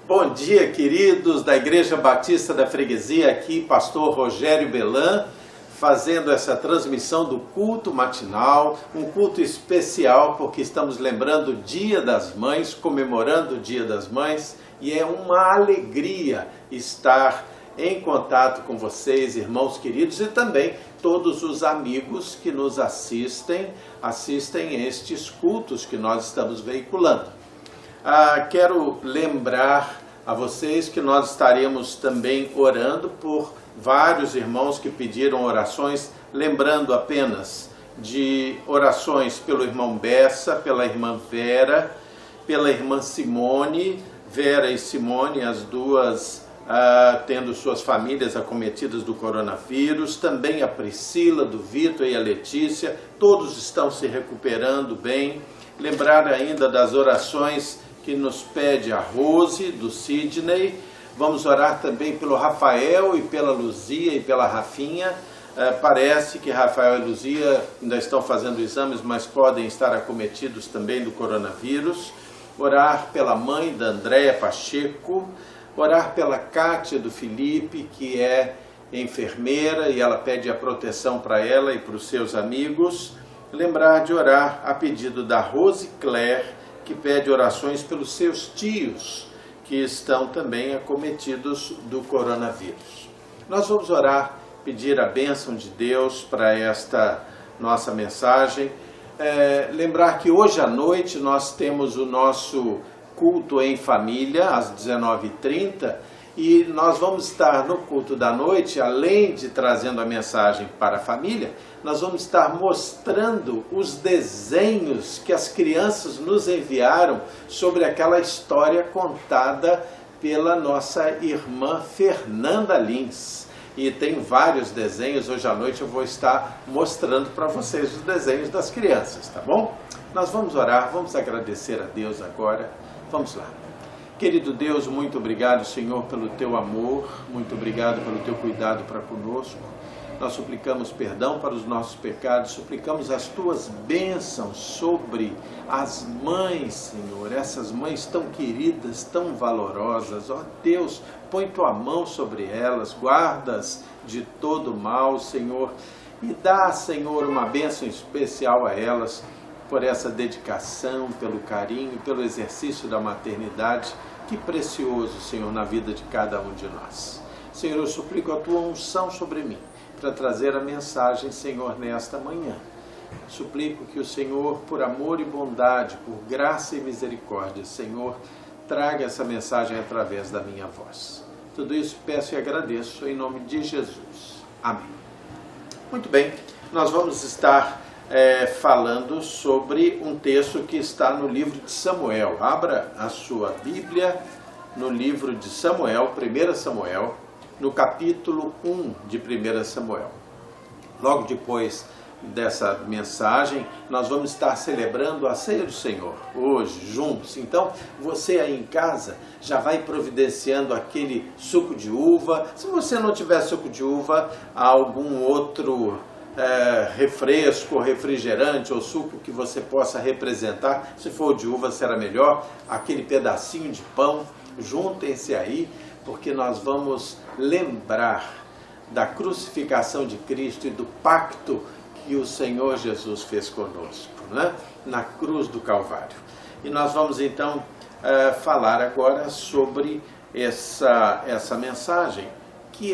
Bom dia, queridos da Igreja Batista da Freguesia, aqui pastor Rogério Belan, fazendo essa transmissão do culto matinal, um culto especial porque estamos lembrando o Dia das Mães, comemorando o Dia das Mães, e é uma alegria estar em contato com vocês, irmãos queridos, e também todos os amigos que nos assistem estes cultos que nós estamos veiculando. Quero lembrar a vocês que nós estaremos também orando por vários irmãos que pediram orações, lembrando apenas de orações pelo irmão Bessa, pela irmã Vera, pela irmã Simone, Vera e Simone, as duas tendo suas famílias acometidas do coronavírus, também a Priscila, do Vitor e a Letícia, todos estão se recuperando bem. Lembrar ainda das orações que nos pede a Rose, do Sidney. Vamos orar também pelo Rafael e pela Luzia e pela Rafinha. Parece que Rafael e Luzia ainda estão fazendo exames, mas podem estar acometidos também do coronavírus. Orar pela mãe da Andréia Pacheco. Orar pela Cátia do Felipe, que é enfermeira e ela pede a proteção para ela e para os seus amigos. Lembrar de orar a pedido da Rose Claire, que pede orações pelos seus tios, que estão também acometidos do coronavírus. Nós vamos orar, pedir a bênção de Deus para esta nossa mensagem. Lembrar que hoje à noite nós temos o nosso culto em família, às 19h30, e nós vamos estar no culto da noite, além de trazendo a mensagem para a família, nós vamos estar mostrando os desenhos que as crianças nos enviaram sobre aquela história contada pela nossa irmã Fernanda Lins. E tem vários desenhos, hoje à noite eu vou estar mostrando para vocês os desenhos das crianças, tá bom? Nós vamos orar, vamos agradecer a Deus agora. Vamos lá. Querido Deus, muito obrigado, Senhor, pelo Teu amor, muito obrigado pelo Teu cuidado para conosco. Nós suplicamos perdão para os nossos pecados, suplicamos as Tuas bênçãos sobre as mães, Senhor, essas mães tão queridas, tão valorosas. Ó Deus, põe Tua mão sobre elas, guarda-as de todo mal, Senhor, e dá, Senhor, uma bênção especial a elas, por essa dedicação, pelo carinho, pelo exercício da maternidade. Que precioso, Senhor, na vida de cada um de nós. Senhor, eu suplico a Tua unção sobre mim, para trazer a mensagem, Senhor, nesta manhã. Suplico que o Senhor, por amor e bondade, por graça e misericórdia, Senhor, traga essa mensagem através da minha voz. Tudo isso peço e agradeço em nome de Jesus. Amém. Muito bem, nós vamos estar falando sobre um texto que está no livro de Samuel. Abra a sua Bíblia no livro de Samuel, 1 Samuel, no capítulo 1 de 1 Samuel. Logo depois dessa mensagem, nós vamos estar celebrando a ceia do Senhor, hoje, juntos. Então, você aí em casa já vai providenciando aquele suco de uva. Se você não tiver suco de uva, algum outro refresco, refrigerante ou suco que você possa representar. Se for de uva será melhor, aquele pedacinho de pão, juntem-se aí, porque nós vamos lembrar da crucificação de Cristo e do pacto que o Senhor Jesus fez conosco, né? Na cruz do Calvário. E nós vamos então falar agora sobre essa mensagem, que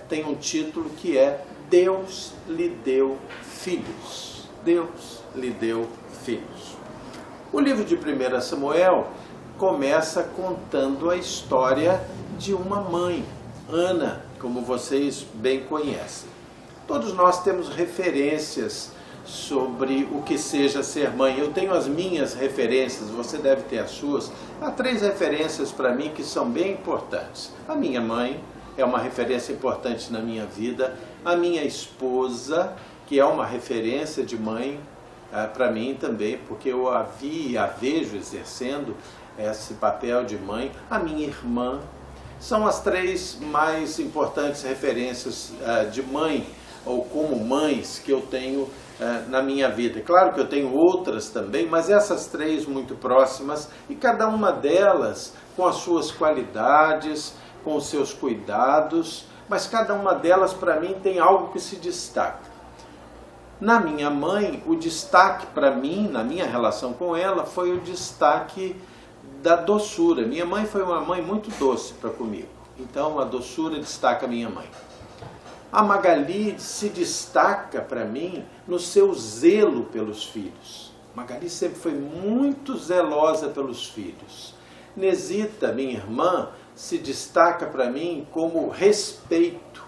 tem um título que é Deus lhe deu filhos. Deus lhe deu filhos. O livro de 1 Samuel começa contando a história de uma mãe, Ana, como vocês bem conhecem. Todos nós temos referências sobre o que seja ser mãe. Eu tenho as minhas referências, você deve ter as suas. Há 3 referências para mim que são bem importantes. A minha mãe é uma referência importante na minha vida. A minha esposa, que é uma referência de mãe para mim também, porque eu a vi e a vejo exercendo esse papel de mãe. A minha irmã. São as 3 mais importantes referências de mãe, ou como mães, que eu tenho na minha vida. Claro que eu tenho outras também, mas essas 3 muito próximas, e cada uma delas com as suas qualidades, com os seus cuidados, mas cada uma delas para mim tem algo que se destaca. Na minha mãe, o destaque para mim, na minha relação com ela, foi o destaque da doçura. Minha mãe foi uma mãe muito doce para comigo, então a doçura destaca a minha mãe. A Magali se dstaca para mim no seu zelo pelos filhos. Magali sempre foi muito zelosa pelos filhos. Nesita, minha irmã, se destaca para mim como respeito.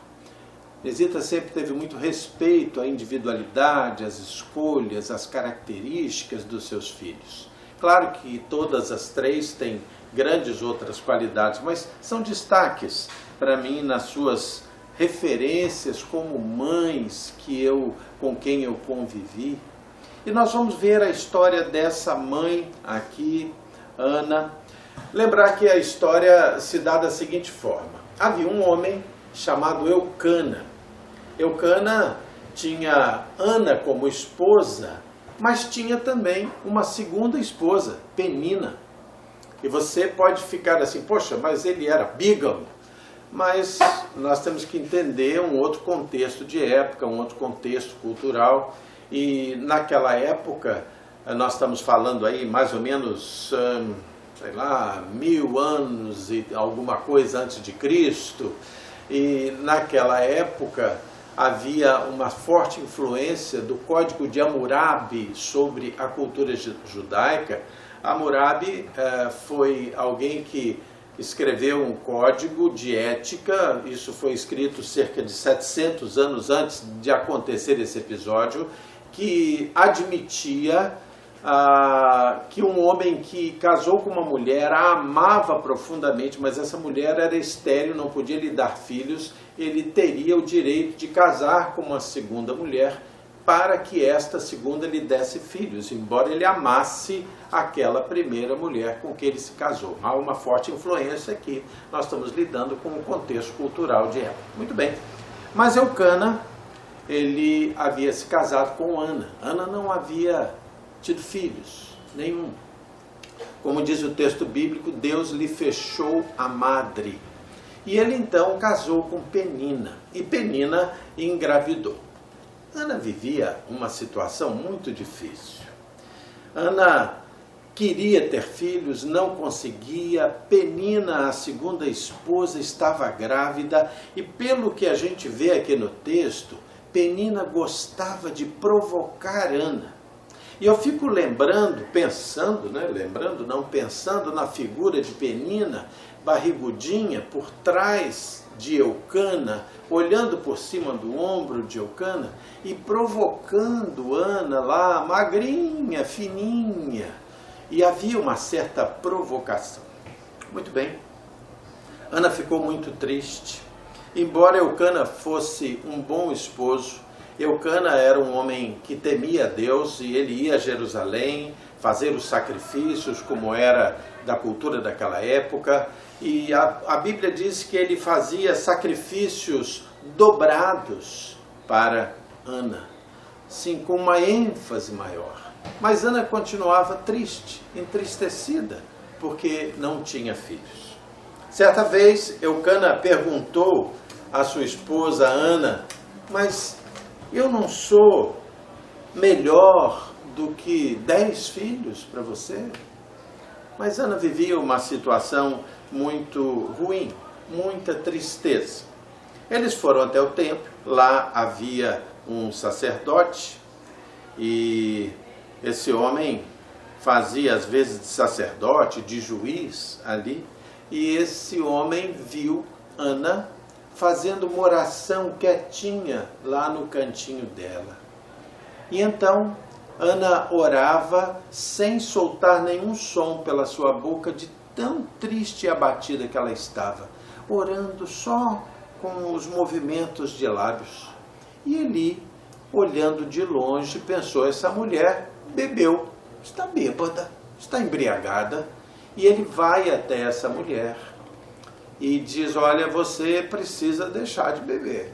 Nesita sempre teve muito respeito à individualidade, às escolhas, às características dos seus filhos. Claro que todas as três têm grandes outras qualidades, mas são destaques para mim nas suas referências como mães com quem eu convivi. E nós vamos ver a história dessa mãe aqui, Ana. Lembrar que a história se dá da seguinte forma. Havia um homem chamado Eucana. Eucana tinha Ana como esposa, mas tinha também uma segunda esposa, Penina. E você pode ficar assim, poxa, mas ele era bígamo. Mas nós temos que entender um outro contexto de época, um outro contexto cultural. E naquela época, nós estamos falando aí mais ou menos, sei lá, 1000 anos e alguma coisa antes de Cristo. E naquela época havia uma forte influência do Código de Hammurabi sobre a cultura judaica. Hammurabi foi alguém que escreveu um código de ética. Isso foi escrito cerca de 700 anos antes de acontecer esse episódio, que admitia que um homem que casou com uma mulher a amava profundamente, mas essa mulher era estéril, não podia lhe dar filhos, ele teria o direito de casar com uma segunda mulher para que esta segunda lhe desse filhos, embora ele amasse aquela primeira mulher com que ele se casou. Há uma forte influência aqui, nós estamos lidando com um contexto cultural de época. Muito bem, mas Eucana, ele havia se casado com Ana. Ana não havia tido filhos, nenhum. Como diz o texto bíblico, Deus lhe fechou a madre. E ele então casou com Penina, e Penina engravidou. Ana vivia uma situação muito difícil. Ana queria ter filhos, não conseguia. Penina, a segunda esposa, estava grávida, e pelo que a gente vê aqui no texto, Penina gostava de provocar Ana. E eu fico pensando na figura de Penina, barrigudinha, por trás de Eucana, olhando por cima do ombro de Eucana e provocando Ana lá, magrinha, fininha. E havia uma certa provocação. Muito bem. Ana ficou muito triste. Embora Eucana fosse um bom esposo, Eucana era um homem que temia Deus e ele ia a Jerusalém fazer os sacrifícios, como era da cultura daquela época. E a Bíblia diz que ele fazia sacrifícios dobrados para Ana, sim, com uma ênfase maior. Mas Ana continuava triste, entristecida, porque não tinha filhos. Certa vez, Eucana perguntou à sua esposa Ana, mas eu não sou melhor do que 10 filhos para você? Mas Ana vivia uma situação muito ruim, muita tristeza. Eles foram até o templo, lá havia um sacerdote, e esse homem fazia às vezes de sacerdote, de juiz ali, e esse homem viu Ana fazendo uma oração quietinha lá no cantinho dela. E então Ana orava sem soltar nenhum som pela sua boca, de tão triste e abatida que ela estava, orando só com os movimentos de lábios. E ele, olhando de longe, pensou, essa mulher bebeu, está bêbada, está embriagada. E ele vai até essa mulher e diz, olha, você precisa deixar de beber.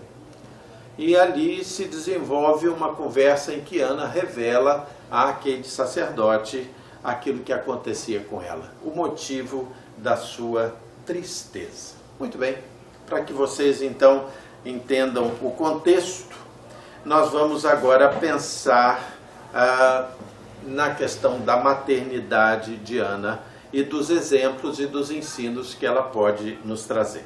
E ali se desenvolve uma conversa em que Ana revela àquele sacerdote aquilo que acontecia com ela, o motivo da sua tristeza. Muito bem, para que vocês então entendam o contexto, nós vamos agora pensar na questão da maternidade de Ana e dos exemplos e dos ensinos que ela pode nos trazer.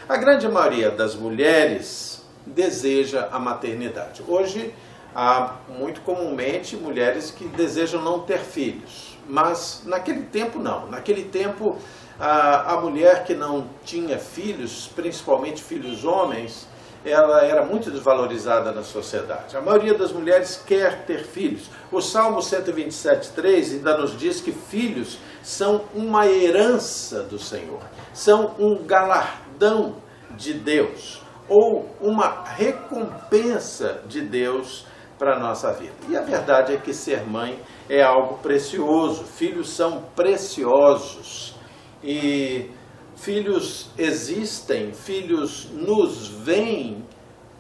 A grande maioria das mulheres deseja a maternidade. Hoje, há muito comumente mulheres que desejam não ter filhos, mas naquele tempo não. Naquele tempo, a mulher que não tinha filhos, principalmente filhos homens, ela era muito desvalorizada na sociedade. A maioria das mulheres quer ter filhos. O Salmo 127,3 ainda nos diz que filhos são uma herança do Senhor, são um galardão de Deus, ou uma recompensa de Deus para a nossa vida. E a verdade é que ser mãe é algo precioso, filhos são preciosos, e filhos existem, filhos nos vêm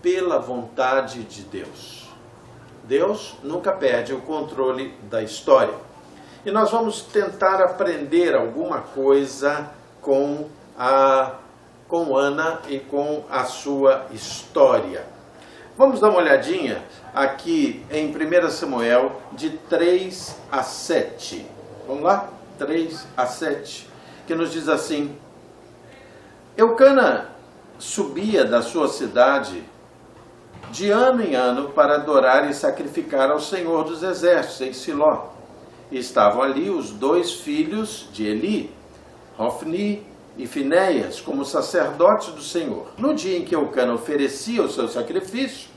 pela vontade de Deus. Deus nunca perde o controle da história. E nós vamos tentar aprender alguma coisa com Ana e com a sua história. Vamos dar uma olhadinha aqui em 1 Samuel de 3 a 7. Vamos lá? 3 a 7, que nos diz assim: Eucana subia da sua cidade de ano em ano para adorar e sacrificar ao Senhor dos Exércitos em Siló. E estavam ali os 2 filhos de Eli, Hofni e Finéias, como sacerdotes do Senhor. No dia em que Eucana oferecia o seu sacrifício,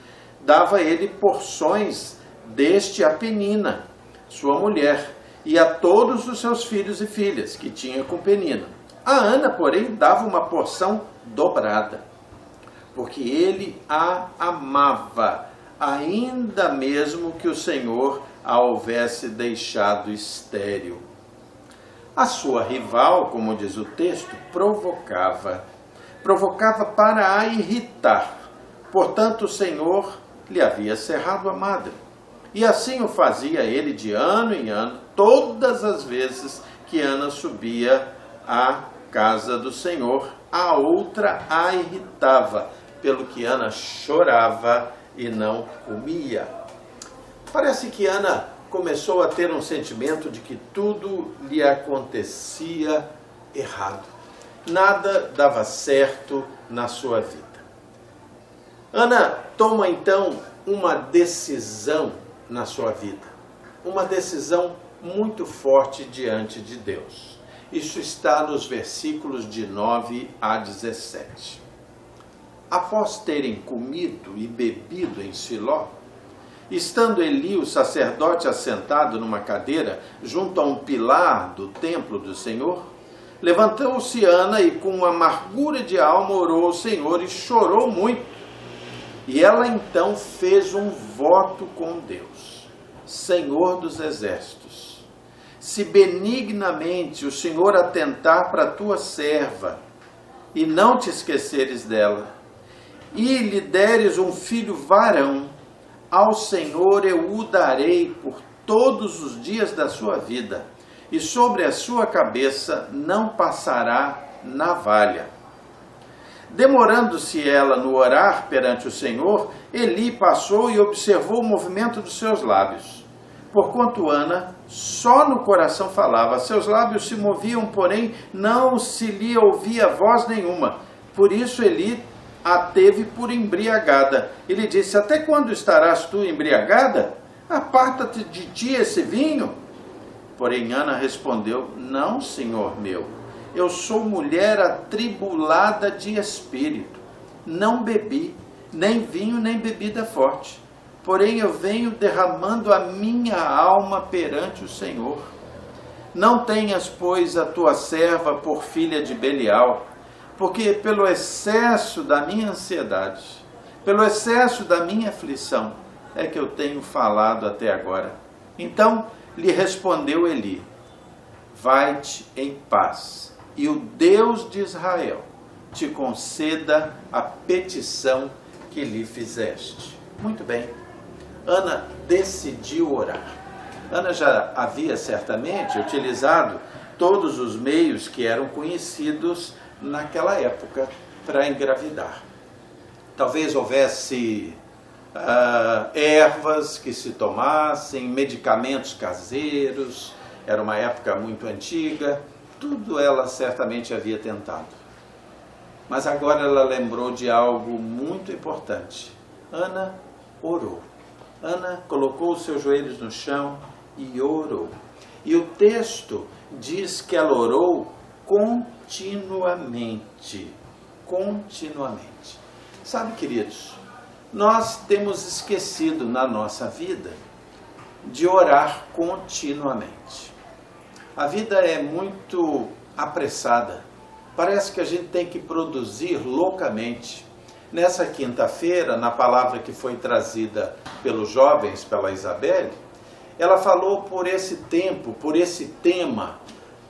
dava ele porções deste a Penina, sua mulher, e a todos os seus filhos e filhas que tinha com Penina. A Ana, porém, dava uma porção dobrada, porque ele a amava, ainda mesmo que o Senhor a houvesse deixado estéril. A sua rival, como diz o texto, provocava para a irritar. Portanto, o Senhor lhe havia cerrado a madre. E assim o fazia ele de ano em ano, todas as vezes que Ana subia à casa do Senhor. A outra a irritava, pelo que Ana chorava e não comia. Parece que Ana começou a ter um sentimento de que tudo lhe acontecia errado. Nada dava certo na sua vida. Ana toma então uma decisão na sua vida. Uma decisão muito forte diante de Deus. Isso está nos versículos de 9 a 17. Após terem comido e bebido em Siló, estando Eli, o sacerdote, assentado numa cadeira junto a um pilar do templo do Senhor, levantou-se Ana e com amargura de alma orou ao Senhor e chorou muito. E ela então fez um voto com Deus: Senhor dos exércitos, se benignamente o Senhor atentar para a tua serva e não te esqueceres dela, e lhe deres um filho varão, ao Senhor eu o darei por todos os dias da sua vida, e sobre a sua cabeça não passará navalha. Demorando-se ela no orar perante o Senhor, Eli passou e observou o movimento dos seus lábios. Porquanto Ana só no coração falava, seus lábios se moviam, porém não se lhe ouvia voz nenhuma. Por isso Eli a teve por embriagada. Ele disse: até quando estarás tu embriagada? Aparta-te de ti esse vinho. Porém Ana respondeu: não, senhor meu, eu sou mulher atribulada de espírito. Não bebi, nem vinho, nem bebida forte. Porém eu venho derramando a minha alma perante o Senhor. Não tenhas, pois, a tua serva por filha de Belial, porque pelo excesso da minha ansiedade, pelo excesso da minha aflição, é que eu tenho falado até agora. Então lhe respondeu Eli: vai-te em paz, e o Deus de Israel te conceda a petição que lhe fizeste. Muito bem, Ana decidiu orar. Ana já havia certamente utilizado todos os meios que eram conhecidos naquela época para engravidar. Talvez houvesse ervas que se tomassem, medicamentos caseiros, era uma época muito antiga, tudo ela certamente havia tentado. Mas agora ela lembrou de algo muito importante. Ana orou. Ana colocou os seus joelhos no chão e orou. E o texto diz que ela orou continuamente. Continuamente. Sabe, queridos, nós temos esquecido na nossa vida de orar continuamente. A vida é muito apressada. Parece que a gente tem que produzir loucamente. Nessa quinta-feira, na palavra que foi trazida pelos jovens, pela Isabelle, ela falou por esse tempo, por esse tema,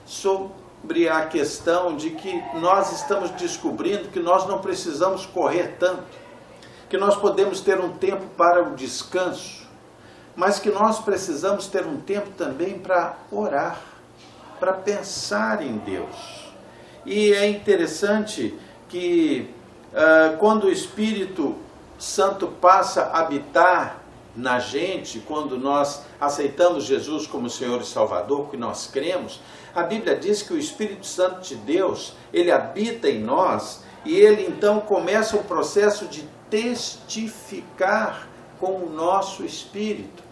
sobre a questão de que nós estamos descobrindo que nós não precisamos correr tanto, que nós podemos ter um tempo para o descanso, mas que nós precisamos ter um tempo também para orar, para pensar em Deus. E é interessante que quando o Espírito Santo passa a habitar na gente, quando nós aceitamos Jesus como Senhor e Salvador, que nós cremos, a Bíblia diz que o Espírito Santo de Deus, ele habita em nós e ele então começa o processo de testificar com o nosso espírito.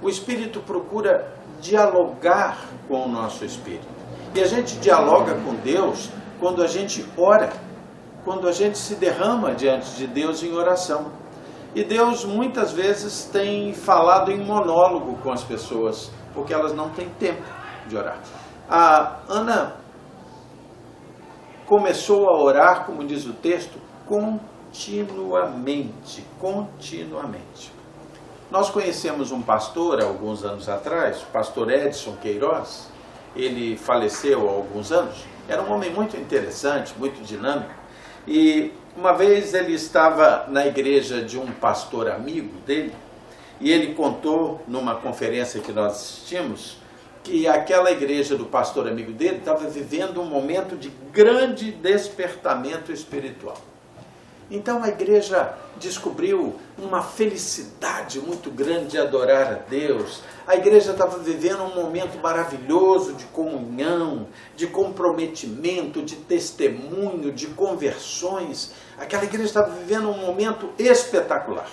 O Espírito procura dialogar com o nosso espírito. E a gente dialoga com Deus quando a gente ora, quando a gente se derrama diante de Deus em oração. E Deus muitas vezes tem falado em monólogo com as pessoas, porque elas não têm tempo de orar. A Ana começou a orar, como diz o texto, continuamente. Nós conhecemos um pastor há alguns anos atrás, o pastor Edson Queiroz. Ele faleceu há alguns anos. Era um homem muito interessante, muito dinâmico. E uma vez ele estava na igreja de um pastor amigo dele, e ele contou numa conferência que nós assistimos, que aquela igreja do pastor amigo dele estava vivendo um momento de grande despertamento espiritual. Então a igreja descobriu uma felicidade muito grande de adorar a Deus. A igreja estava vivendo um momento maravilhoso de comunhão, de comprometimento, de testemunho, de conversões. Aquela igreja estava vivendo um momento espetacular.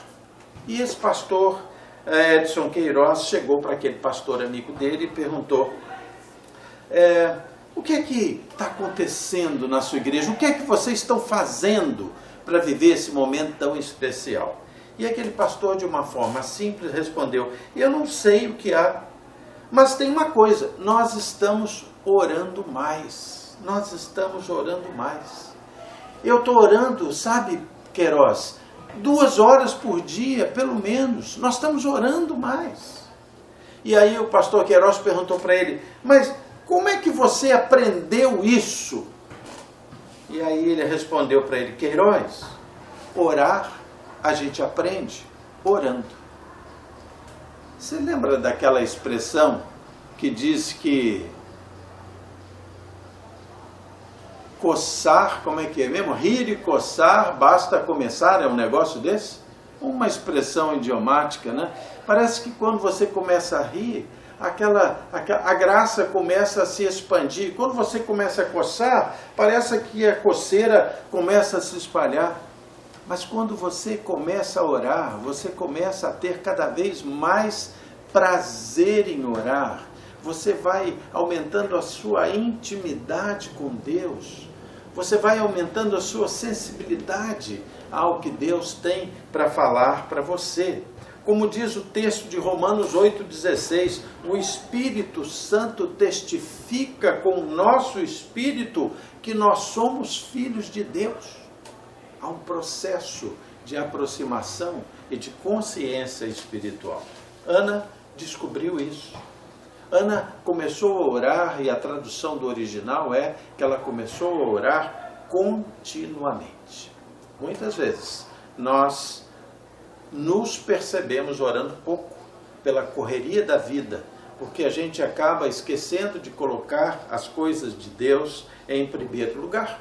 E esse pastor Edson Queiroz chegou para aquele pastor amigo dele e perguntou: o que é que está acontecendo na sua igreja? O que é que vocês estão fazendo para viver esse momento tão especial? E aquele pastor, de uma forma simples, respondeu: eu não sei o que há, mas tem uma coisa, nós estamos orando mais. Nós estamos orando mais. Eu estou orando, sabe, Queiroz, 2 horas por dia, pelo menos. Nós estamos orando mais. E aí o pastor Queiroz perguntou para ele: mas como é que você aprendeu isso? E aí ele respondeu para ele: Queiroz, orar a gente aprende orando. Você lembra daquela expressão que diz que coçar, como é que é mesmo? Rir e coçar, basta começar, é um negócio desse? Uma expressão idiomática, né? Parece que quando você começa a rir, a graça começa a se expandir. Quando você começa a coçar, parece que a coceira começa a se espalhar. Mas quando você começa a orar, você começa a ter cada vez mais prazer em orar. Você vai aumentando a sua intimidade com Deus. Você vai aumentando a sua sensibilidade ao que Deus tem para falar para você. Como diz o texto de Romanos 8,16, o Espírito Santo testifica com o nosso espírito que nós somos filhos de Deus. Há um processo de aproximação e de consciência espiritual. Ana descobriu isso. Ana começou a orar, e a tradução do original é que ela começou a orar continuamente. Muitas vezes nós nos percebemos orando pouco, pela correria da vida, porque a gente acaba esquecendo de colocar as coisas de Deus em primeiro lugar.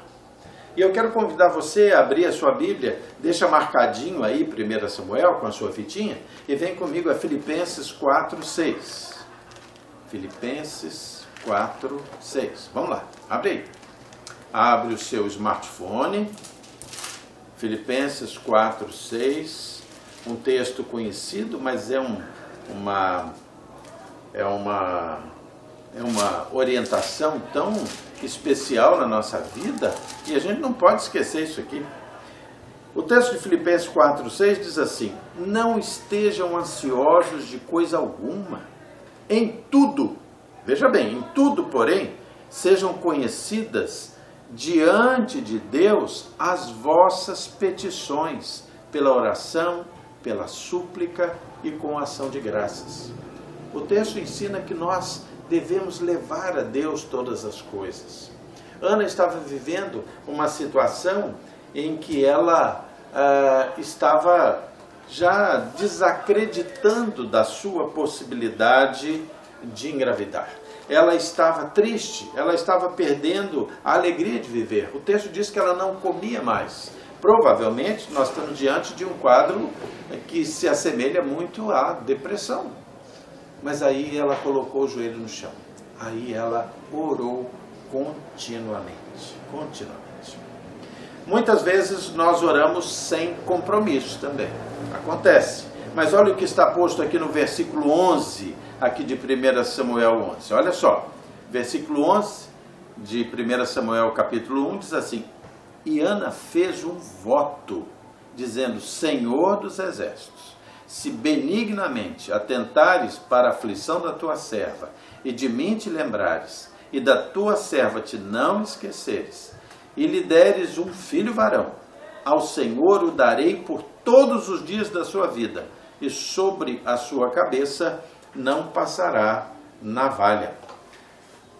E eu quero convidar você a abrir a sua Bíblia, deixa marcadinho aí 1 Samuel com a sua fitinha, e vem comigo a Filipenses 4:6. Filipenses 4:6. Vamos lá, abre aí. Abre o seu smartphone, Filipenses 4:6, um texto conhecido, mas é uma orientação tão especial na nossa vida, e a gente não pode esquecer isso aqui. O texto de Filipenses 4:6 diz assim: não estejam ansiosos de coisa alguma, em tudo, veja bem, em tudo, porém, sejam conhecidas diante de Deus as vossas petições, pela oração, pela súplica e com ação de graças. O texto ensina que nós devemos levar a Deus todas as coisas. Ana estava vivendo uma situação em que ela estava já desacreditando da sua possibilidade de engravidar. Ela estava triste, ela estava perdendo a alegria de viver. O texto diz que ela não comia mais. Provavelmente nós estamos diante de um quadro que se assemelha muito à depressão. Mas aí ela colocou o joelho no chão. Aí ela orou continuamente. Muitas vezes nós oramos sem compromisso também. Acontece. Mas olha o que está posto aqui no versículo 11, aqui de 1 Samuel 11. Olha só. Versículo 11 de 1 Samuel capítulo 1 diz assim: e Ana fez um voto, dizendo: Senhor dos exércitos, se benignamente atentares para a aflição da tua serva, e de mim te lembrares, e da tua serva te não esqueceres, e lhe deres um filho varão, ao Senhor o darei por todos os dias da sua vida, e sobre a sua cabeça não passará navalha.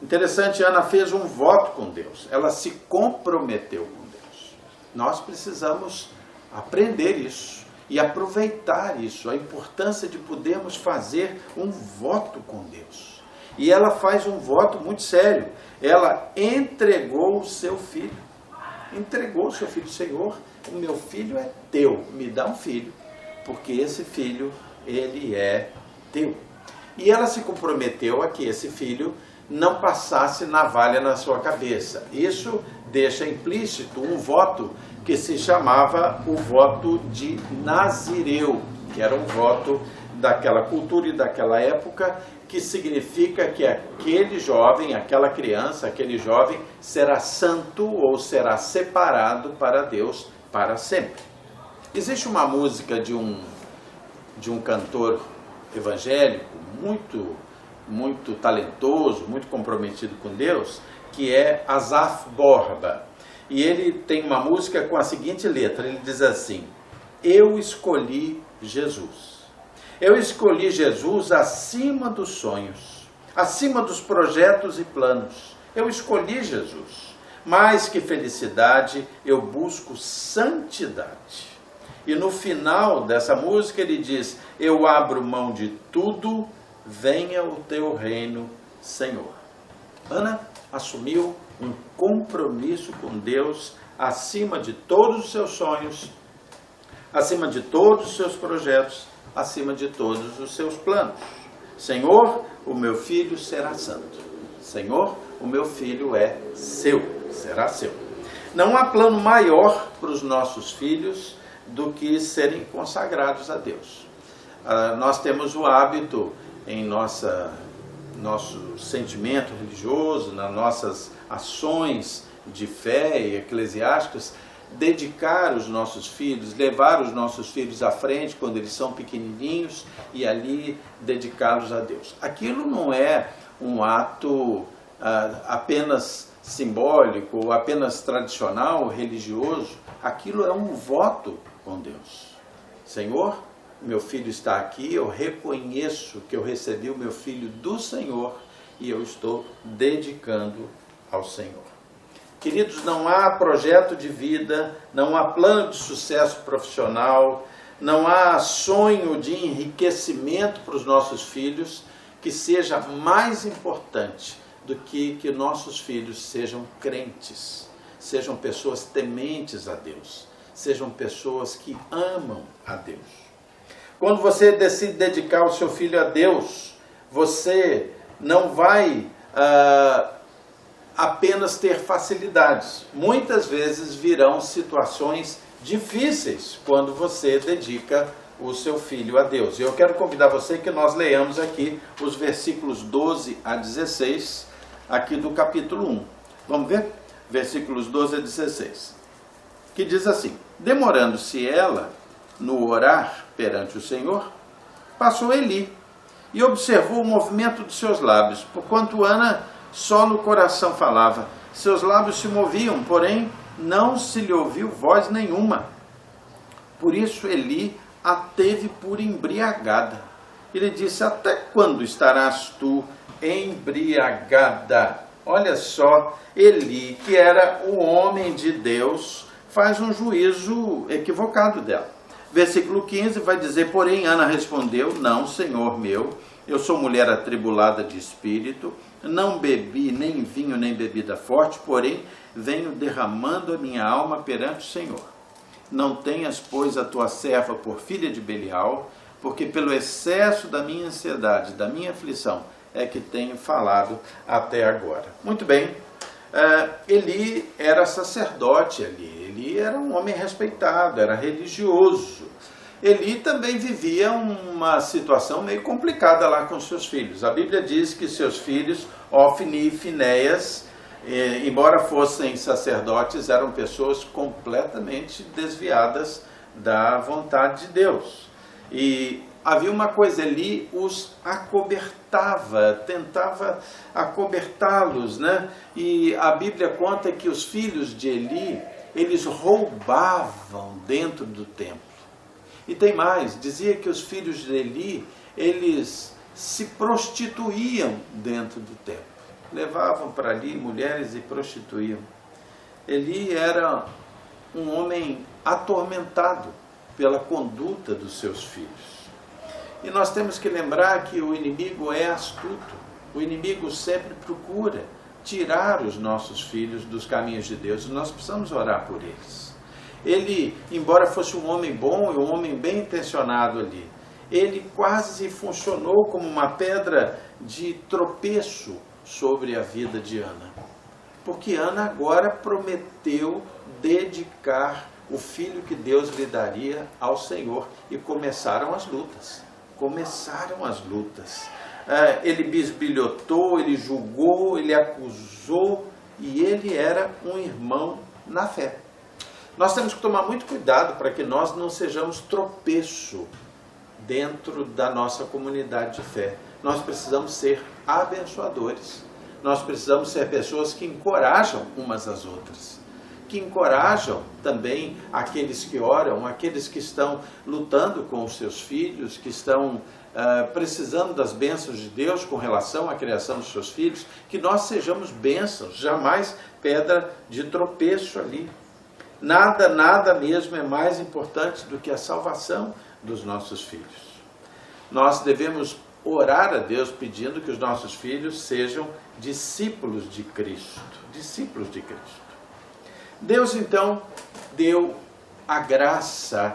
Interessante, Ana fez um voto com Deus, ela se comprometeu com Deus. Nós precisamos aprender isso e aproveitar isso, a importância de podermos fazer um voto com Deus. E ela faz um voto muito sério. Ela entregou o seu filho. Entregou o seu filho. Senhor, o meu filho é teu. Me dá um filho, porque esse filho, ele é teu. E ela se comprometeu a que esse filho não passasse navalha na sua cabeça. Isso deixa implícito um voto que se chamava o voto de Nazireu, que era um voto daquela cultura e daquela época, que significa que aquele jovem, aquela criança, aquele jovem será santo ou será separado para Deus para sempre. Existe uma música de um cantor evangélico muito talentoso, muito comprometido com Deus, que é Asaf Borba. E ele tem uma música com a seguinte letra, ele diz assim: eu escolhi Jesus. Eu escolhi Jesus acima dos sonhos, acima dos projetos e planos. Eu escolhi Jesus. Mais que felicidade, eu busco santidade. E no final dessa música ele diz: eu abro mão de tudo, venha o teu reino, Senhor. Ana assumiu um compromisso com Deus acima de todos os seus sonhos, acima de todos os seus projetos, acima de todos os seus planos. Senhor, o meu filho será santo. Senhor, o meu filho é seu, será seu. Não há plano maior para os nossos filhos do que serem consagrados a Deus. Nós temos o hábito em nosso sentimento religioso, nas nossas ações de fé e eclesiásticas, dedicar os nossos filhos, levar os nossos filhos à frente quando eles são pequenininhos e ali dedicá-los a Deus. Aquilo não é um ato apenas simbólico ou apenas tradicional, religioso. Aquilo é um voto com Deus. Senhor, meu filho está aqui, eu reconheço que eu recebi o meu filho do Senhor e eu estou dedicando ao Senhor. Queridos, não há projeto de vida, não há plano de sucesso profissional, não há sonho de enriquecimento para os nossos filhos que seja mais importante do que nossos filhos sejam crentes, sejam pessoas tementes a Deus, sejam pessoas que amam a Deus. Quando você decide dedicar o seu filho a Deus, você não vai apenas ter facilidades. Muitas vezes virão situações difíceis quando você dedica o seu filho a Deus. Eu quero convidar você que nós leiamos aqui os versículos 12 a 16, aqui do capítulo 1. Vamos ver? Versículos 12 a 16. Que diz assim: demorando-se ela no orar perante o Senhor, passou Eli e observou o movimento dos seus lábios, porquanto Ana só no coração falava. Seus lábios se moviam, porém não se lhe ouviu voz nenhuma. Por isso Eli a teve por embriagada. Ele disse: até quando estarás tu embriagada? Olha só, Eli, que era o homem de Deus, faz um juízo equivocado dela. Versículo 15 vai dizer: porém Ana respondeu: não, Senhor meu, eu sou mulher atribulada de espírito, não bebi nem vinho nem bebida forte, porém venho derramando a minha alma perante o Senhor. Não tenhas, pois, a tua serva por filha de Belial, porque pelo excesso da minha ansiedade, da minha aflição, é que tenho falado até agora. Muito bem, Eli era sacerdote ali, Eli era um homem respeitado, era religioso. Eli também vivia uma situação meio complicada lá com seus filhos. A Bíblia diz que seus filhos, Ofni e Finéias, embora fossem sacerdotes, eram pessoas completamente desviadas da vontade de Deus. E havia uma coisa, Eli os acobertava, tentava acobertá-los, né? E a Bíblia conta que os filhos de Eli, eles roubavam dentro do templo. E tem mais, dizia que os filhos de Eli, eles se prostituíam dentro do templo. Levavam para ali mulheres e prostituíam. Eli era um homem atormentado pela conduta dos seus filhos. E nós temos que lembrar que o inimigo é astuto. O inimigo sempre procura tirar os nossos filhos dos caminhos de Deus. E nós precisamos orar por eles. Ele, embora fosse um homem bom e um homem bem intencionado ali, ele quase funcionou como uma pedra de tropeço sobre a vida de Ana. Porque Ana agora prometeu dedicar o filho que Deus lhe daria ao Senhor. E começaram as lutas. Ele bisbilhotou, ele julgou, ele acusou, e ele era um irmão na fé. Nós temos que tomar muito cuidado para que nós não sejamos tropeço dentro da nossa comunidade de fé. Nós precisamos ser abençoadores. Nós precisamos ser pessoas que encorajam umas às outras. Que encorajam também aqueles que oram, aqueles que estão lutando com os seus filhos, que estão precisando das bênçãos de Deus com relação à criação dos seus filhos. Que nós sejamos bênçãos, jamais pedra de tropeço ali. Nada mesmo é mais importante do que a salvação dos nossos filhos. Nós devemos orar a Deus pedindo que os nossos filhos sejam discípulos de Cristo. Discípulos de Cristo. Deus então deu a graça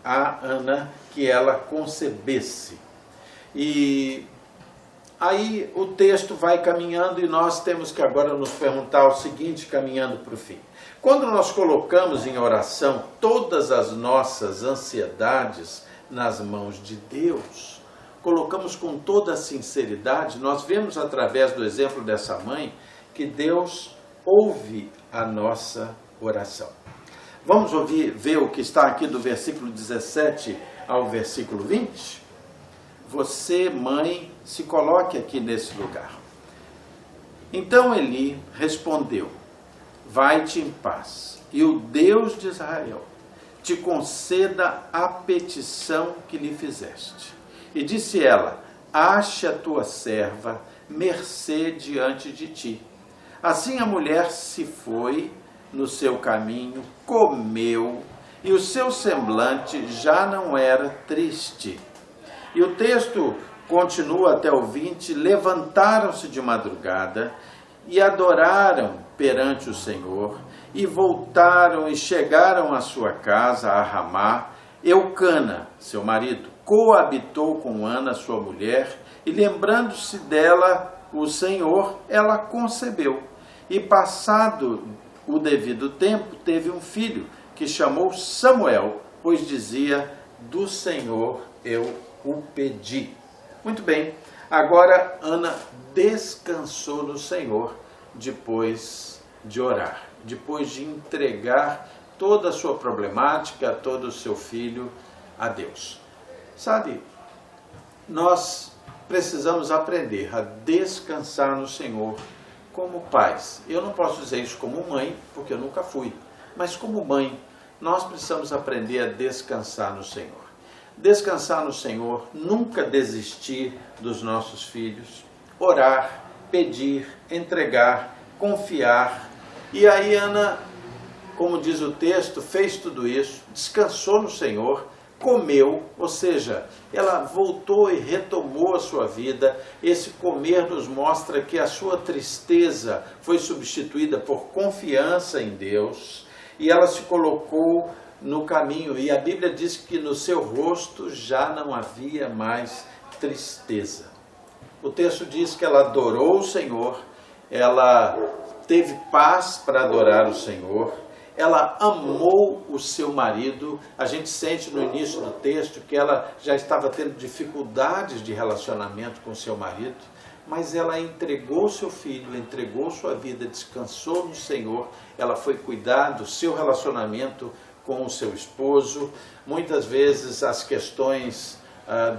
a Ana que ela concebesse. E aí o texto vai caminhando e nós temos que agora nos perguntar o seguinte, caminhando para o fim. Quando nós colocamos em oração todas as nossas ansiedades nas mãos de Deus, colocamos com toda a sinceridade, nós vemos através do exemplo dessa mãe que Deus ouve a nossa oração. Vamos ver o que está aqui do versículo 17 ao versículo 20? Você, mãe, se coloque aqui nesse lugar. Então Eli respondeu: vai-te em paz, e o Deus de Israel te conceda a petição que lhe fizeste. E disse ela: ache a tua serva mercê diante de ti. Assim a mulher se foi no seu caminho, comeu, e o seu semblante já não era triste. E o texto continua até o 20, levantaram-se de madrugada e adoraram perante o Senhor, e voltaram e chegaram à sua casa, a Ramá. Eucana, seu marido, coabitou com Ana, sua mulher, e lembrando-se dela o Senhor, ela concebeu. E passado o devido tempo, teve um filho, que chamou Samuel, pois dizia, do Senhor eu o pedi. Muito bem, agora Ana descansou no Senhor, depois de orar, depois de entregar toda a sua problemática, todo o seu filho a Deus. Sabe, nós precisamos aprender a descansar no Senhor como pais. Eu não posso dizer isso como mãe, porque eu nunca fui, mas como mãe, nós precisamos aprender a descansar no Senhor. Descansar no Senhor, nunca desistir dos nossos filhos, orar, pedir, entregar, confiar. E aí Ana, como diz o texto, fez tudo isso, descansou no Senhor, comeu, ou seja, ela voltou e retomou a sua vida. Esse comer nos mostra que a sua tristeza foi substituída por confiança em Deus, e ela se colocou no caminho, e a Bíblia diz que no seu rosto já não havia mais tristeza. O texto diz que ela adorou o Senhor, ela teve paz para adorar o Senhor, ela amou o seu marido. A gente sente no início do texto que ela já estava tendo dificuldades de relacionamento com seu marido, mas ela entregou seu filho, entregou sua vida, descansou no Senhor, ela foi cuidar do seu relacionamento com o seu esposo. Muitas vezes as questões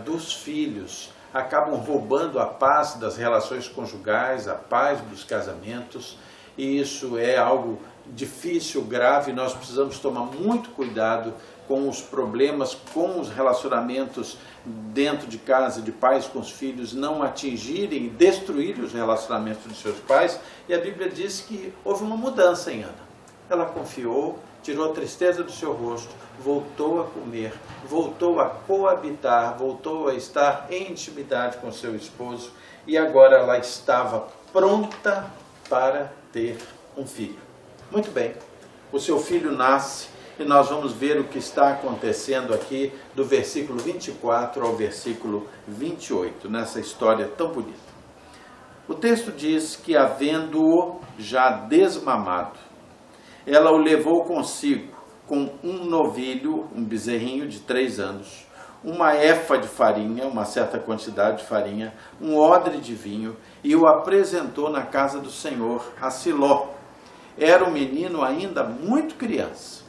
dos filhos acabam roubando a paz das relações conjugais, a paz dos casamentos, e isso é algo difícil, grave. Nós precisamos tomar muito cuidado com os problemas, com os relacionamentos dentro de casa, de pais com os filhos, não atingirem e destruírem os relacionamentos de seus pais. E a Bíblia diz que houve uma mudança em Ana. Ela confiou, tirou a tristeza do seu rosto, voltou a comer, voltou a coabitar, voltou a estar em intimidade com seu esposo, e agora ela estava pronta para ter um filho. Muito bem, o seu filho nasce, e nós vamos ver o que está acontecendo aqui do versículo 24 ao versículo 28, nessa história tão bonita. O texto diz que, havendo-o já desmamado, ela o levou consigo com um novilho, um bezerrinho de 3 anos, uma efa de farinha, uma certa quantidade de farinha, um odre de vinho, e o apresentou na casa do Senhor, a Siló. Era um menino ainda muito criança.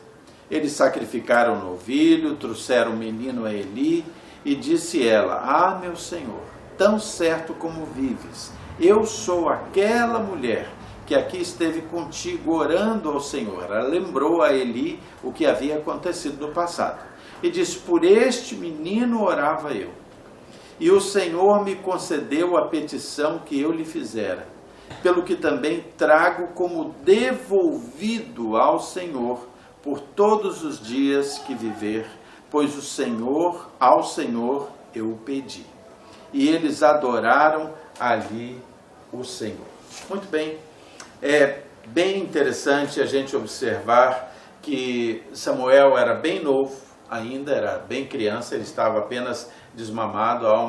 Eles sacrificaram o novilho, trouxeram o menino a Eli, e disse ela, ah, meu Senhor, tão certo como vives, eu sou aquela mulher que aqui esteve contigo orando ao Senhor. Ela lembrou a Eli o que havia acontecido no passado. E disse, por este menino orava eu, e o Senhor me concedeu a petição que eu lhe fizera, pelo que também trago como devolvido ao Senhor por todos os dias que viver, pois ao Senhor eu o pedi. E eles adoraram ali o Senhor. Muito bem, é bem interessante a gente observar que Samuel era bem novo, ainda era bem criança, ele estava apenas desmamado. Há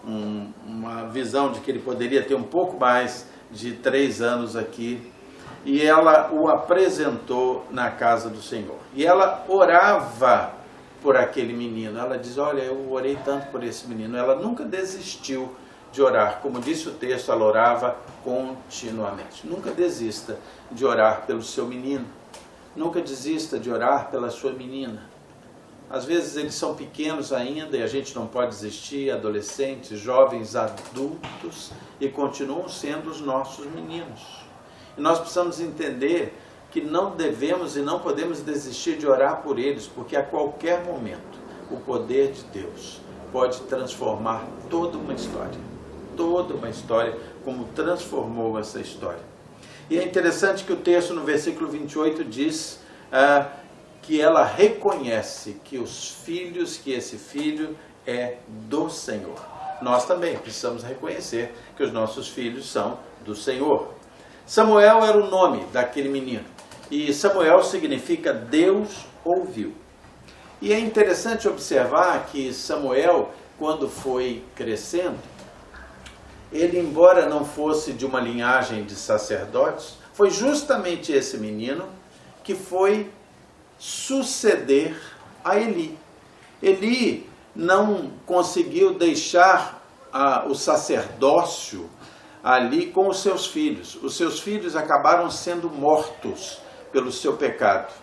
uma visão de que ele poderia ter um pouco mais de 3 anos aqui, e ela o apresentou na casa do Senhor, e ela orava por aquele menino. Ela diz, olha, eu orei tanto por esse menino. Ela nunca desistiu de orar, como disse o texto, ela orava continuamente. Nunca desista de orar pelo seu menino, nunca desista de orar pela sua menina. Às vezes eles são pequenos ainda e a gente não pode desistir, adolescentes, jovens, adultos, e continuam sendo os nossos meninos. E nós precisamos entender que não devemos e não podemos desistir de orar por eles, porque a qualquer momento o poder de Deus pode transformar toda uma história, como transformou essa história. E é interessante que o texto no versículo 28 diz que ela reconhece que esse filho é do Senhor. nós também precisamos reconhecer que os nossos filhos são do Senhor. Samuel era o nome daquele menino, e Samuel significa Deus ouviu. E é interessante observar que Samuel, quando foi crescendo, ele, embora não fosse de uma linhagem de sacerdotes, foi justamente esse menino que foi suceder a Eli. Eli não conseguiu deixar o sacerdócio ali com os seus filhos. Os seus filhos acabaram sendo mortos pelo seu pecado.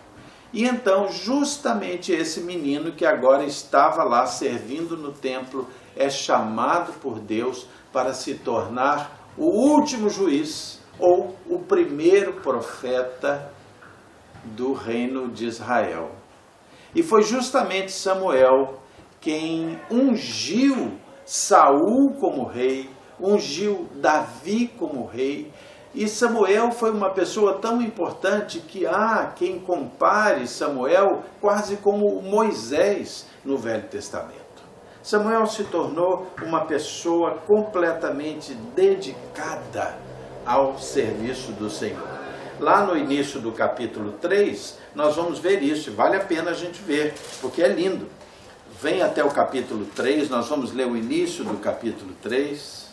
E então, justamente esse menino que agora estava lá servindo no templo, é chamado por Deus para se tornar o último juiz ou o primeiro profeta do reino de Israel. E foi justamente Samuel quem ungiu Saul como rei, ungiu Davi como rei. E Samuel foi uma pessoa tão importante que há quem compare Samuel quase como Moisés no Velho Testamento. Samuel se tornou uma pessoa completamente dedicada ao serviço do Senhor. Lá no início do capítulo 3, nós vamos ver isso, vale a pena a gente ver, porque é lindo. Vem até o capítulo 3, nós vamos ler o início do capítulo 3.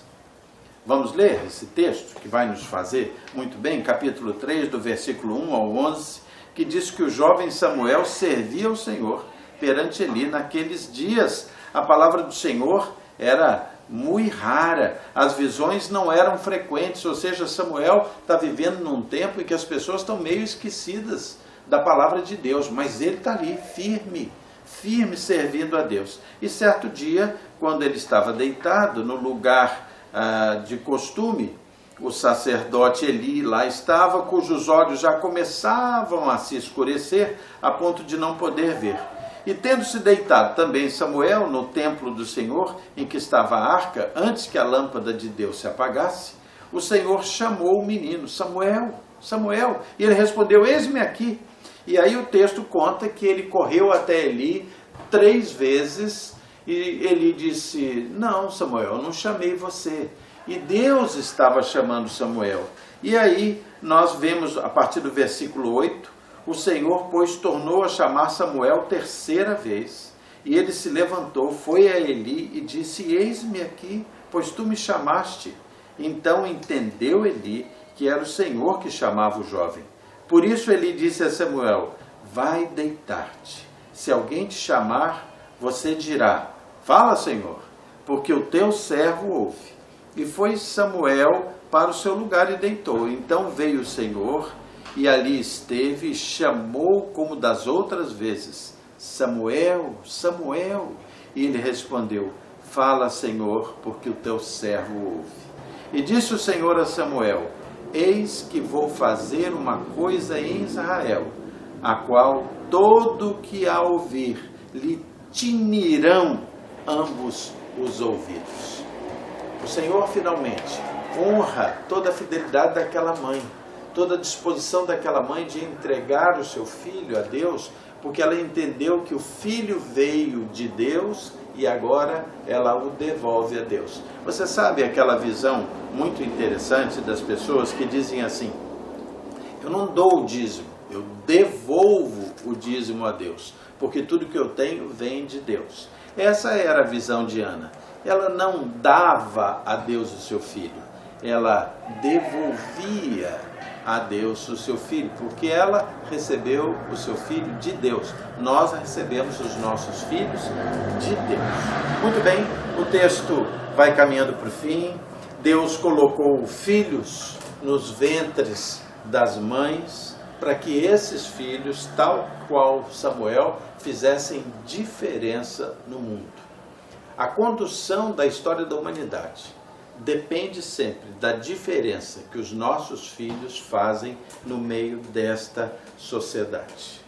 Vamos ler esse texto que vai nos fazer muito bem, capítulo 3, do versículo 1 ao 11, que diz que o jovem Samuel servia ao Senhor perante Eli naqueles dias. A palavra do Senhor era muito rara, as visões não eram frequentes, ou seja, Samuel está vivendo num tempo em que as pessoas estão meio esquecidas da palavra de Deus, mas ele está ali firme servindo a Deus. E certo dia, quando ele estava deitado no lugar de costume, o sacerdote Eli lá estava, cujos olhos já começavam a se escurecer a ponto de não poder ver. E tendo-se deitado também Samuel no templo do Senhor, em que estava a arca, antes que a lâmpada de Deus se apagasse, o Senhor chamou o menino, Samuel, Samuel, e ele respondeu, eis-me aqui. E aí o texto conta que ele correu até Eli 3 vezes, e Eli disse, não, Samuel, eu não chamei você. E Deus estava chamando Samuel. E aí nós vemos, a partir do versículo 8, o Senhor, pois, tornou a chamar Samuel 3ª vez. E ele se levantou, foi a Eli e disse, eis-me aqui, pois tu me chamaste. Então entendeu Eli que era o Senhor que chamava o jovem. Por isso Eli disse a Samuel, vai deitar-te. Se alguém te chamar, você dirá, fala, Senhor, porque o teu servo ouve. E foi Samuel para o seu lugar e deitou. Então veio o Senhor, e ali esteve e chamou como das outras vezes, Samuel, Samuel. E ele respondeu, fala, Senhor, porque o teu servo ouve. E disse o Senhor a Samuel, eis que vou fazer uma coisa em Israel, a qual todo que a ouvir lhe tinirão ambos os ouvidos. O Senhor finalmente honra toda a fidelidade daquela mãe, toda a disposição daquela mãe de entregar o seu filho a Deus, porque ela entendeu que o filho veio de Deus e agora ela o devolve a Deus. Você sabe aquela visão muito interessante das pessoas que dizem assim, eu não dou o dízimo, eu devolvo o dízimo a Deus, porque tudo que eu tenho vem de Deus. Essa era a visão de Ana. Ela não dava a Deus o seu filho, ela devolvia a Deus o seu filho, porque ela recebeu o seu filho de Deus. Nós recebemos os nossos filhos de Deus. Muito bem, o texto vai caminhando para o fim. Deus colocou filhos nos ventres das mães, para que esses filhos, tal qual Samuel, fizessem diferença no mundo. A condução da história da humanidade depende sempre da diferença que os nossos filhos fazem no meio desta sociedade.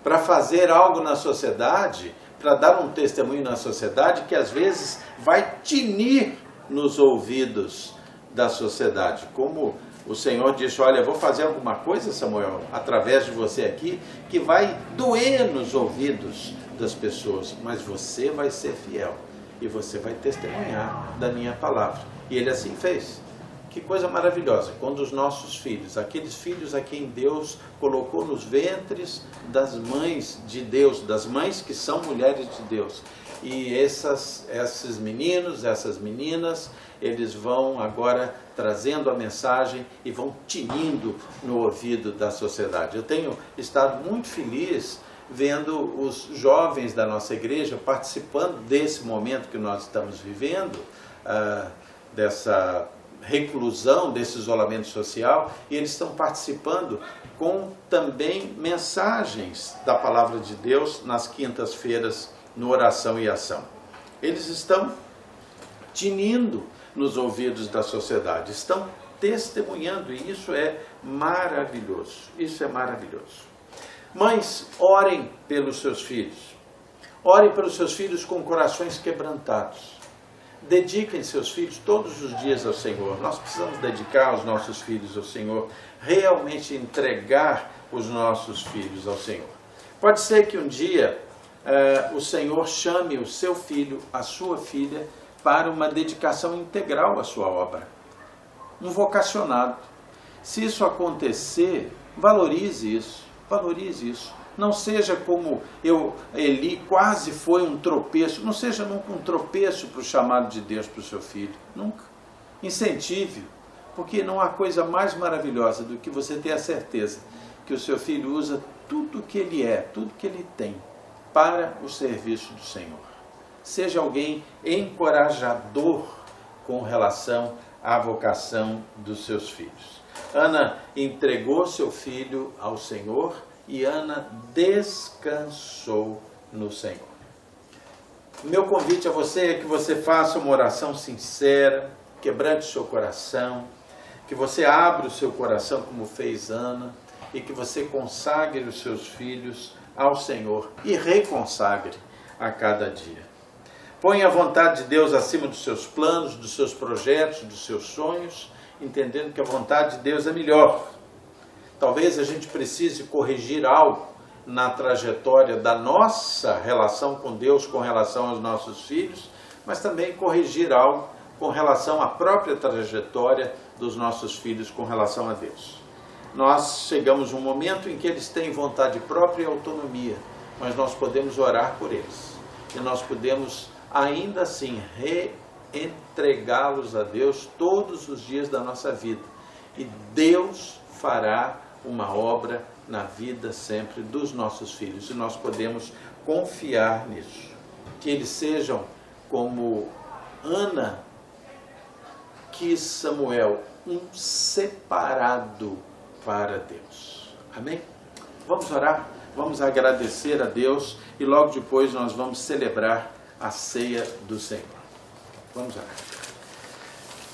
Para fazer algo na sociedade, para dar um testemunho na sociedade que às vezes vai tinir nos ouvidos da sociedade. Como o Senhor disse, olha, eu vou fazer alguma coisa, Samuel, através de você aqui, que vai doer nos ouvidos das pessoas, mas você vai ser fiel. e você vai testemunhar da minha palavra. E ele assim fez. Que coisa maravilhosa, quando os nossos filhos, aqueles filhos a quem Deus colocou nos ventres das mães de Deus, das mães que são mulheres de Deus, e esses meninos, essas meninas, eles vão agora trazendo a mensagem e vão tinindo no ouvido da sociedade. Eu tenho estado muito feliz vendo os jovens da nossa igreja participando desse momento que nós estamos vivendo, dessa reclusão, desse isolamento social, e eles estão participando com também mensagens da palavra de Deus nas quintas-feiras no Oração e Ação. Eles estão tinindo nos ouvidos da sociedade, estão testemunhando, e isso é maravilhoso, isso é maravilhoso. Mães, orem pelos seus filhos, orem pelos seus filhos com corações quebrantados. Dediquem seus filhos todos os dias ao Senhor. Nós precisamos dedicar os nossos filhos ao Senhor, realmente entregar os nossos filhos ao Senhor. Pode ser que um dia o Senhor chame o seu filho, a sua filha, para uma dedicação integral à sua obra. Um vocacionado. Se isso acontecer, valorize isso, valorize isso. Não seja como Eli, quase foi um tropeço. Não seja nunca um tropeço para o chamado de Deus para o seu filho. Nunca. Incentive-o, porque não há coisa mais maravilhosa do que você ter a certeza que o seu filho usa tudo que ele é, tudo que ele tem, para o serviço do Senhor. Seja alguém encorajador com relação à vocação dos seus filhos. Ana entregou seu filho ao Senhor, e Ana descansou no Senhor. Meu convite a você é que você faça uma oração sincera, quebrante o seu coração, que você abra o seu coração como fez Ana, e que você consagre os seus filhos ao Senhor e reconsagre a cada dia. Ponha a vontade de Deus acima dos seus planos, dos seus projetos, dos seus sonhos, entendendo que a vontade de Deus é melhor. Talvez a gente precise corrigir algo na trajetória da nossa relação com Deus, com relação aos nossos filhos, mas também corrigir algo com relação à própria trajetória dos nossos filhos com relação a Deus. Nós chegamos a um momento em que eles têm vontade própria e autonomia, mas nós podemos orar por eles. E nós podemos, ainda assim, reentregá-los a Deus todos os dias da nossa vida. E Deus fará uma obra na vida sempre dos nossos filhos. E nós podemos confiar nisso. Que eles sejam como Ana quis Samuel, um separado para Deus. Amém? Vamos orar? Vamos agradecer a Deus e logo depois nós vamos celebrar a ceia do Senhor. Vamos orar.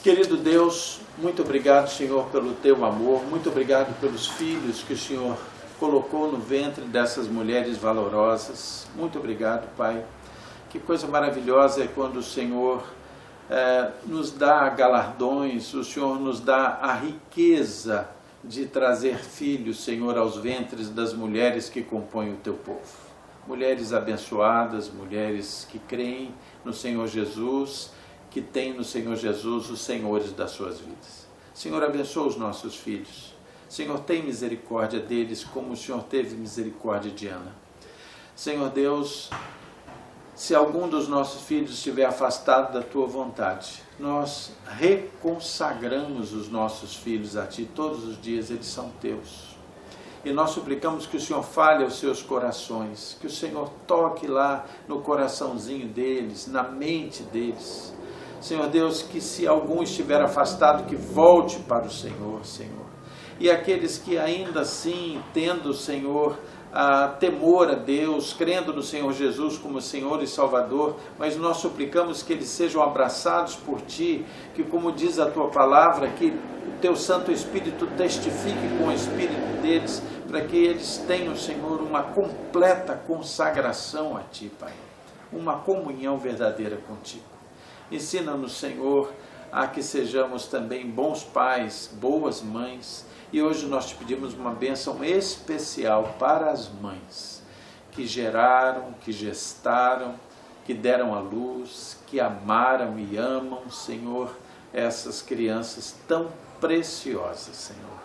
Querido Deus, muito obrigado, Senhor, pelo teu amor, muito obrigado pelos filhos que o Senhor colocou no ventre dessas mulheres valorosas. Muito obrigado, Pai. Que coisa maravilhosa é quando o Senhor nos dá galardões, o Senhor nos dá a riqueza de trazer filhos, Senhor, aos ventres das mulheres que compõem o teu povo. Mulheres abençoadas, mulheres que creem no Senhor Jesus, que têm no Senhor Jesus os senhores das suas vidas. Senhor, abençoa os nossos filhos. Senhor, tem misericórdia deles como o Senhor teve misericórdia de Ana. Senhor Deus, se algum dos nossos filhos estiver afastado da tua vontade, nós reconsagramos os nossos filhos a ti. Todos os dias eles são teus. E nós suplicamos que o Senhor fale aos seus corações, que o Senhor toque lá no coraçãozinho deles, na mente deles. Senhor Deus, que se algum estiver afastado, que volte para o Senhor, Senhor. E aqueles que ainda assim, tendo, Senhor, temor a Deus, crendo no Senhor Jesus como Senhor e Salvador, mas nós suplicamos que eles sejam abraçados por Ti, que, como diz a Tua palavra, que o Teu Santo Espírito testifique com o Espírito deles, para que eles tenham, Senhor, uma completa consagração a Ti, Pai, uma comunhão verdadeira contigo. Ensina-nos, Senhor, a que sejamos também bons pais, boas mães. E hoje nós te pedimos uma bênção especial para as mães que geraram, que gestaram que deram à luz, que amaram e amam, Senhor, essas crianças tão preciosas, Senhor.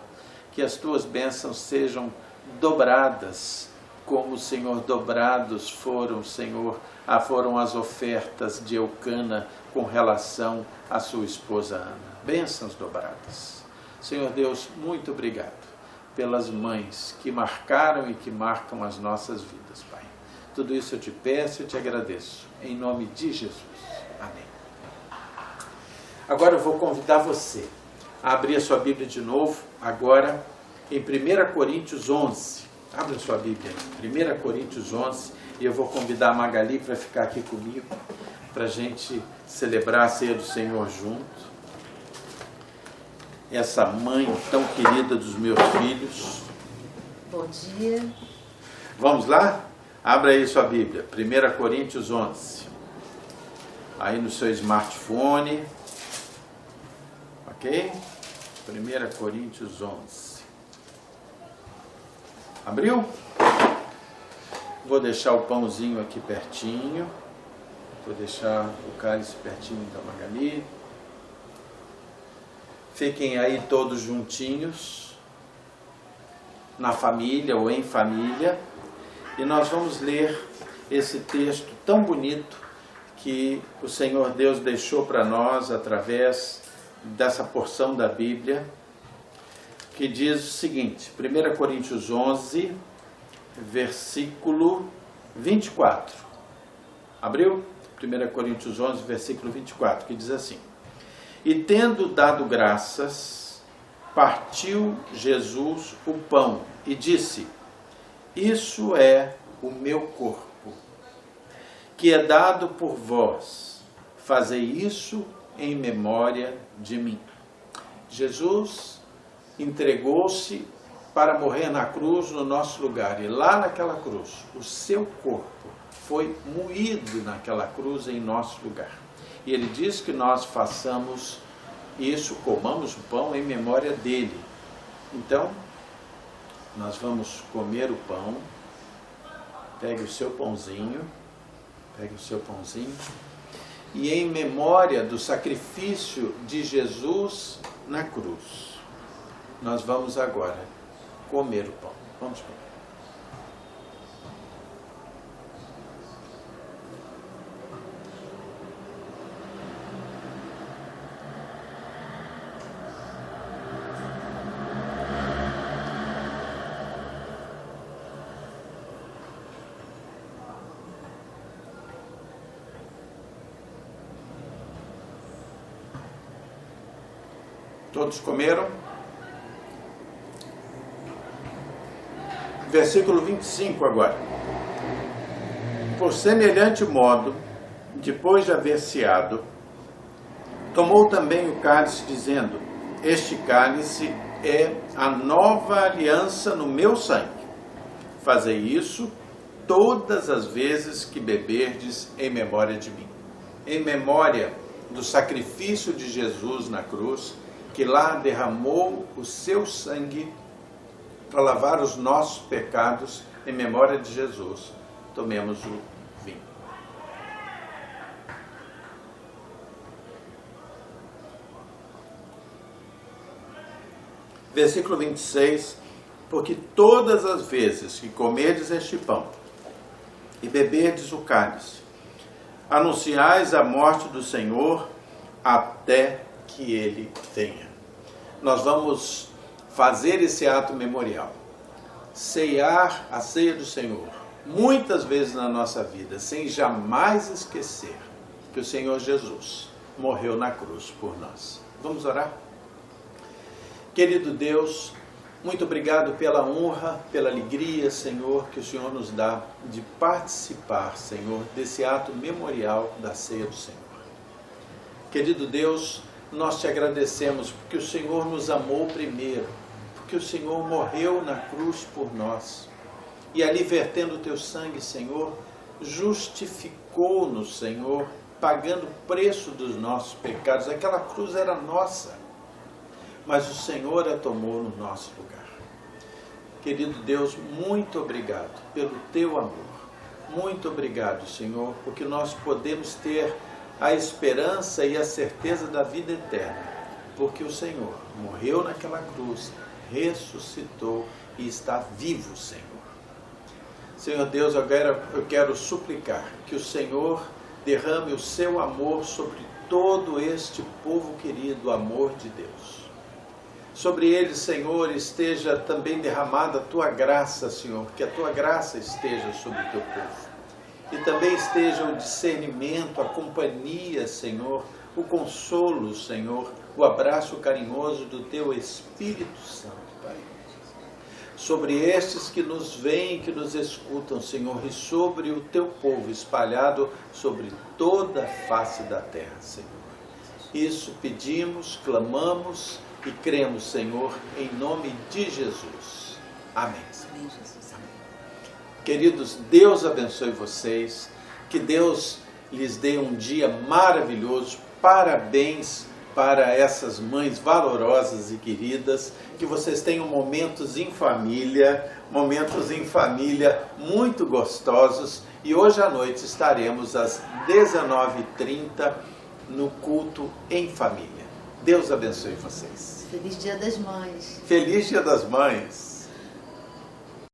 Que as tuas bênçãos sejam dobradas, como, Senhor, dobrados foram, Senhor, foram as ofertas de Eucana com relação à sua esposa Ana. Bênçãos dobradas. Senhor Deus, muito obrigado pelas mães que marcaram e que marcam as nossas vidas, Pai. Tudo isso eu te peço e te agradeço. Em nome de Jesus. Amém. Agora eu vou convidar você a abrir a sua Bíblia de novo, agora em 1 Coríntios 11. Abra a sua Bíblia em 1 Coríntios 11 e eu vou convidar a Magali para ficar aqui comigo, para a gente celebrar a ceia do Senhor junto. Essa mãe tão querida dos meus filhos. Bom dia. Vamos lá? Abra aí sua Bíblia, 1 Coríntios 11. Aí no seu smartphone. Ok? 1 Coríntios 11. Abriu? Vou deixar o pãozinho aqui pertinho. Vou deixar o cálice pertinho da Magali. Fiquem aí todos juntinhos, na família ou em família, e nós vamos ler esse texto tão bonito que o Senhor Deus deixou para nós através dessa porção da Bíblia, que diz o seguinte, 1 Coríntios 11, versículo 24. Abriu? 1 Coríntios 11, versículo 24, que diz assim: E tendo dado graças, partiu Jesus o pão e disse: Isso é o meu corpo, que é dado por vós. Fazei isso em memória de mim. Jesus entregou-se para morrer na cruz no nosso lugar. E lá naquela cruz, o seu corpo foi moído naquela cruz em nosso lugar. E ele diz que nós façamos isso, comamos o pão em memória dele. Então, nós vamos comer o pão. Pegue o seu pãozinho. E em memória do sacrifício de Jesus na cruz, nós vamos agora comer o pão. Vamos comer. Todos comeram? Versículo 25 agora. Por semelhante modo, depois de haver ceado, tomou também o cálice, dizendo: Este cálice é a nova aliança no meu sangue. Fazei isso todas as vezes que beberdes em memória de mim. Em memória do sacrifício de Jesus na cruz, que lá derramou o seu sangue para lavar os nossos pecados. Em memória de Jesus, tomemos o vinho. Versículo 26. Porque todas as vezes que comerdes este pão e beberdes o cálice, anunciais a morte do Senhor até que ele venha. Nós vamos fazer esse ato memorial, ceiar a ceia do Senhor, muitas vezes na nossa vida, sem jamais esquecer que o Senhor Jesus morreu na cruz por nós. Vamos orar? Querido Deus, muito obrigado pela honra, pela alegria, Senhor, que o Senhor nos dá de participar, Senhor, desse ato memorial da ceia do Senhor. Querido Deus, nós te agradecemos porque o Senhor nos amou primeiro, porque o Senhor morreu na cruz por nós. E ali, vertendo o teu sangue, Senhor, justificou-nos, Senhor, pagando o preço dos nossos pecados. Aquela cruz era nossa, mas o Senhor a tomou no nosso lugar. Querido Deus, muito obrigado pelo teu amor. Muito obrigado, Senhor, porque nós podemos ter a esperança e a certeza da vida eterna, porque o Senhor morreu naquela cruz, ressuscitou e está vivo, Senhor. Senhor Deus, agora eu quero suplicar que o Senhor derrame o seu amor sobre todo este povo querido, amor de Deus. Sobre eles, Senhor, esteja também derramada a tua graça, Senhor, que a tua graça esteja sobre o teu povo. E também esteja o discernimento, a companhia, Senhor, o consolo, Senhor, o abraço carinhoso do teu Espírito Santo, Pai. Sobre estes que nos veem, que nos escutam, Senhor, e sobre o teu povo espalhado sobre toda a face da terra, Senhor. Isso pedimos, clamamos e cremos, Senhor, em nome de Jesus. Amém. Amém, Jesus. Amém. Queridos, Deus abençoe vocês, que Deus lhes dê um dia maravilhoso. Parabéns para essas mães valorosas e queridas, que vocês tenham momentos em família muito gostosos. E hoje à noite estaremos às 19h30 no culto em família. Deus abençoe vocês. Feliz Dia das Mães. Feliz Dia das Mães.